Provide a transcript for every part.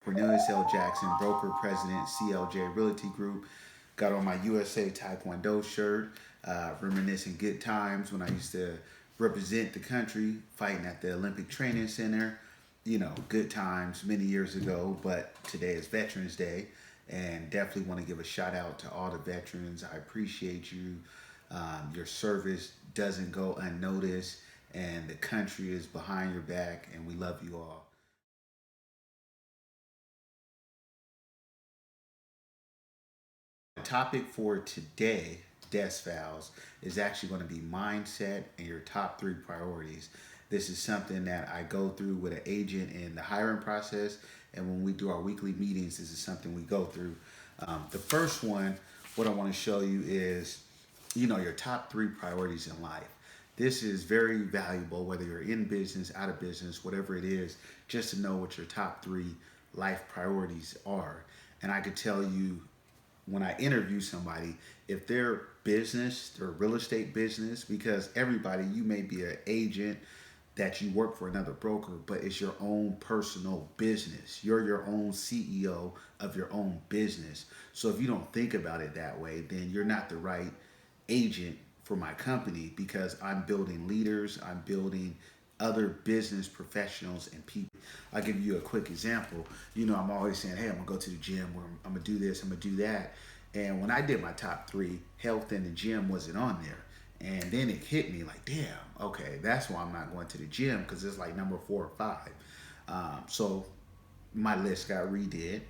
Cornelius L. Jackson, broker, president, CLJ Realty Group. Got on my USA Taekwondo shirt, reminiscing good times when I used to represent the country, fighting at the Olympic Training Center. You know, good times many years ago, but today is Veterans Day, and definitely want to give a shout out to all the veterans. I appreciate you. Your service doesn't go unnoticed, and the country is behind your back, and we love you all. The topic for today, desk files, is actually going to be mindset and your top three priorities. This is something that I go through with an agent in the hiring process, and when we do our weekly meetings, this is something we go through. The first one, what I want to show you is, your top three priorities in life. This is very valuable, whether you're in business, out of business, whatever it is, just to know what your top three life priorities are. And I could tell you when I interview somebody, if their business, their real estate business, because everybody, you may be an agent that you work for another broker, but it's your own personal business. You're your own CEO of your own business. So if you don't think about it that way, then you're not the right agent for my company because I'm building leaders, I'm building other business professionals and people. I'll give you a quick example. I'm always saying, hey, I'm gonna go to the gym, or I'm gonna do this, I'm gonna do that. And when I did my top three, health and the gym wasn't on there. And then it hit me like, damn, okay, that's why I'm not going to the gym because it's like number 4 or 5. So my list got redid,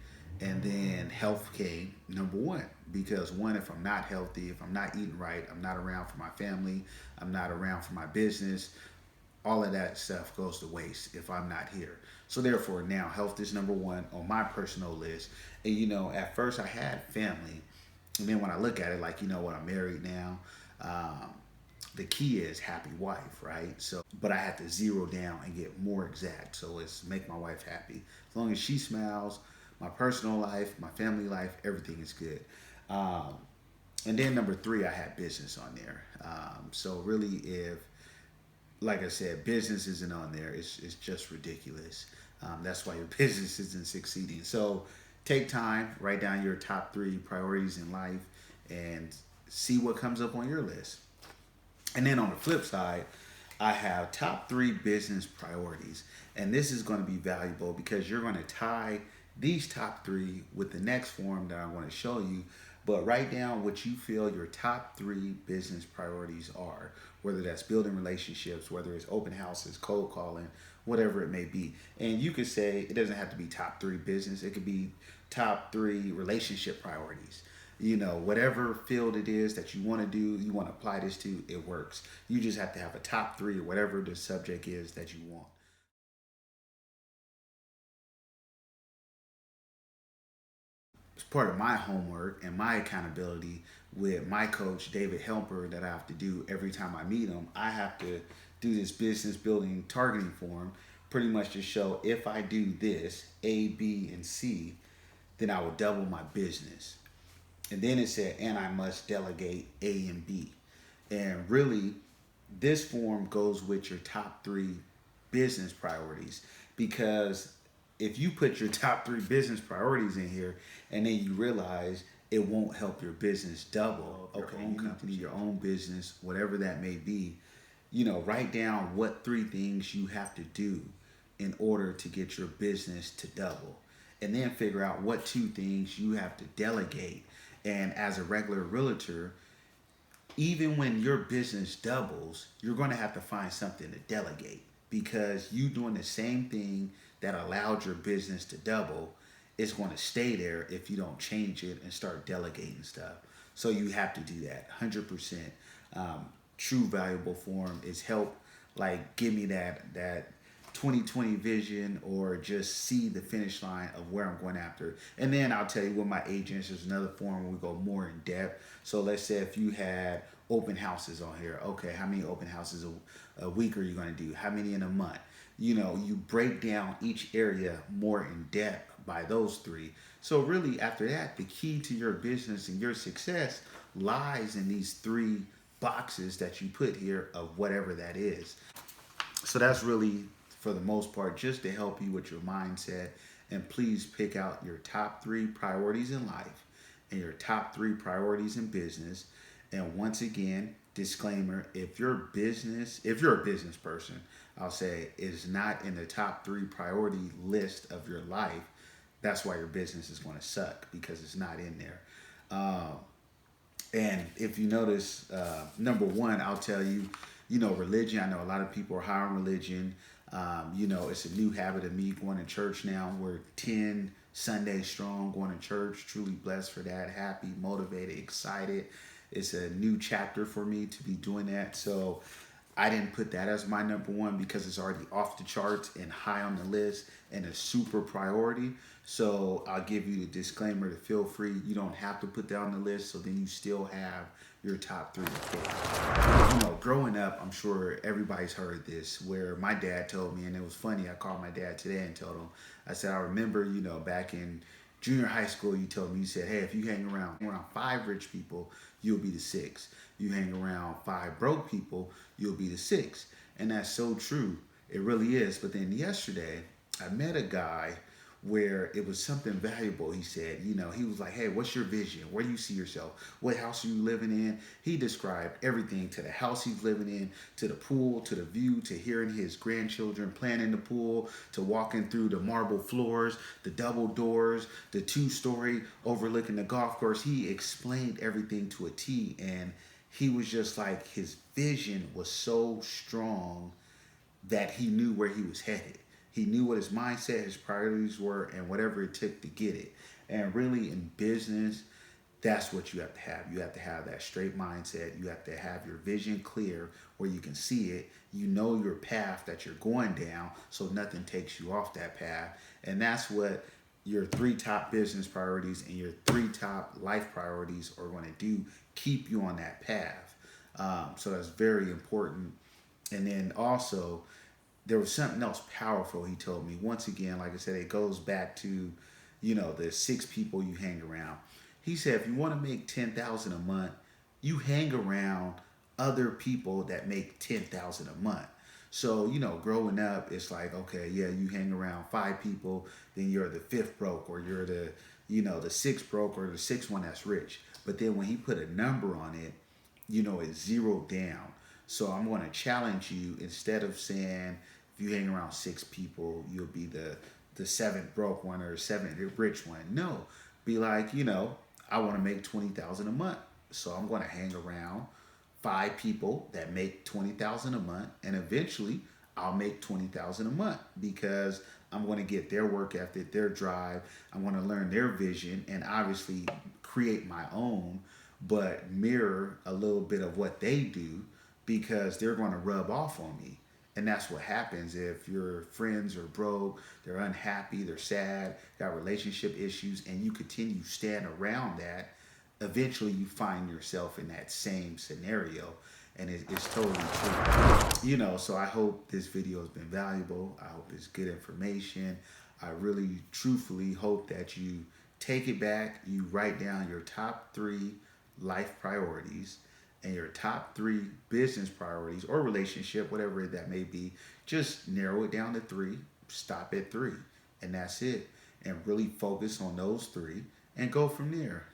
and then health came number one because one, if I'm not healthy, if I'm not eating right, I'm not around for my family, I'm not around for my business, all of that stuff goes to waste if I'm not here. So therefore, now health is number one on my personal list. And at first I had family, and then when I look at it, like what, I'm married now. The key is happy wife, right? So, but I had to zero down and get more exact. So it's make my wife happy. As long as she smiles, my personal life, my family life, everything is good. Um, and then number three, I had business on there. So really, if like I said, business isn't on there. It's just ridiculous. That's why your business isn't succeeding. So take time, write down your top three priorities in life, and see what comes up on your list. And then on the flip side, I have top three business priorities. And this is going to be valuable because you're going to tie these top three with the next form that I want to show you. But write down what you feel your top three business priorities are, whether that's building relationships, whether it's open houses, cold calling, whatever it may be. And you could say it doesn't have to be top three business, it could be top three relationship priorities. Whatever field it is that you want to do, you want to apply this to, it works. You just have to have a top three or whatever the subject is that you want. It's part of my homework and my accountability with my coach, David Helper, that I have to do every time I meet him. I have to do this business building targeting form pretty much to show if I do this, A, B, and C, then I will double my business. And then it said, and I must delegate A and B. And really, this form goes with your top three business priorities because if you put your top three business priorities in here and then you realize it won't help your business double, okay, you company, your own business, whatever that may be, write down what three things you have to do in order to get your business to double. And then figure out what two things you have to delegate. And as a regular realtor, even when your business doubles, you're going to have to find something to delegate because you doing the same thing that allowed your business to double is going to stay there if you don't change it and start delegating stuff. So you have to do that 100%. True valuable form is help, like give me that 2020 vision or just see the finish line of where I'm going after. And then I'll tell you with my agents, there's another form where we go more in depth. So let's say if you had open houses on here, okay, how many open houses a week are you going to do? How many in a month? You break down each area more in depth by those three. So really after that, the key to your business and your success lies in these three boxes that you put here of whatever that is. So that's really for the most part just to help you with your mindset And please pick out your top three priorities in life and your top three priorities in business. And once again, disclaimer, if you're a business person, I'll say is not in the top three priority list of your life, that's why your business is going to suck because it's not in there. Um, and if you notice, number one, I'll tell you, religion. I know a lot of people are high on religion. It's a new habit of me going to church now. We're 10 Sundays strong going to church. Truly blessed for that. Happy, motivated, excited. It's a new chapter for me to be doing that. So I didn't put that as my number one because it's already off the charts and high on the list and a super priority. So I'll give you the disclaimer to feel free. You don't have to put that on the list. So then you still have your top three to pick. Growing up, I'm sure everybody's heard this where my dad told me, and it was funny. I called my dad today and told him, I said, I remember, back in junior high school, you told me, you said, hey, if you hang around five rich people, you'll be the six. You hang around five broke people, you'll be the six. And that's so true. It really is. But then yesterday, I met a guy where it was something valuable. He said, he was like, hey, what's your vision? Where do you see yourself? What house are you living in? He described everything, to the house he's living in, to the pool, to the view, to hearing his grandchildren playing in the pool, to walking through the marble floors, the double doors, the 2-story overlooking the golf course. He explained everything to a T, and he was just like, his vision was so strong that he knew where he was headed. He knew what his mindset, his priorities were, and whatever it took to get it. And really, in business, that's what you have to have. You have to have that straight mindset. You have to have your vision clear where you can see it. You know your path that you're going down, so nothing takes you off that path. And that's what your three top business priorities and your three top life priorities are going to do. Keep you on that path. So that's very important. And then also, there was something else powerful he told me. Once again, like I said, it goes back to, the six people you hang around. He said, if you want to make 10,000 a month, you hang around other people that make 10,000 a month. So, growing up, it's like, okay, yeah, you hang around five people, then you're the fifth broke, or you're the sixth broke, or the sixth one that's rich. But then when he put a number on it, it's zeroed down. So I'm going to challenge you, instead of saying if you hang around six people, you'll be the seventh broke one or seventh rich one. No, be like, I want to make 20,000 a month. So I'm going to hang around five people that make 20,000 a month, and eventually I'll make 20,000 a month because I'm going to get their work ethic, their drive. I want to learn their vision and obviously create my own, but mirror a little bit of what they do because they're going to rub off on me. And that's what happens if your friends are broke, they're unhappy, they're sad, got relationship issues, and you continue to stand around that. Eventually, you find yourself in that same scenario, and it's totally true. So I hope this video has been valuable. I hope it's good information. I really, truthfully hope that you take it back, you write down your top three life priorities and your top three business priorities or relationship, whatever that may be. Just narrow it down to three, stop at three, and that's it. And really focus on those three and go from there.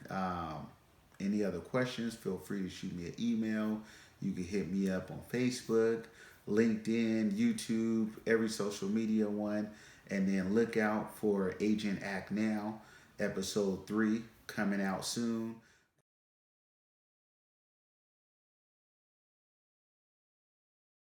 Any other questions, feel free to shoot me an email. You can hit me up on Facebook, LinkedIn, YouTube, every social media one. And then look out for Agent Act Now, episode 3, coming out soon.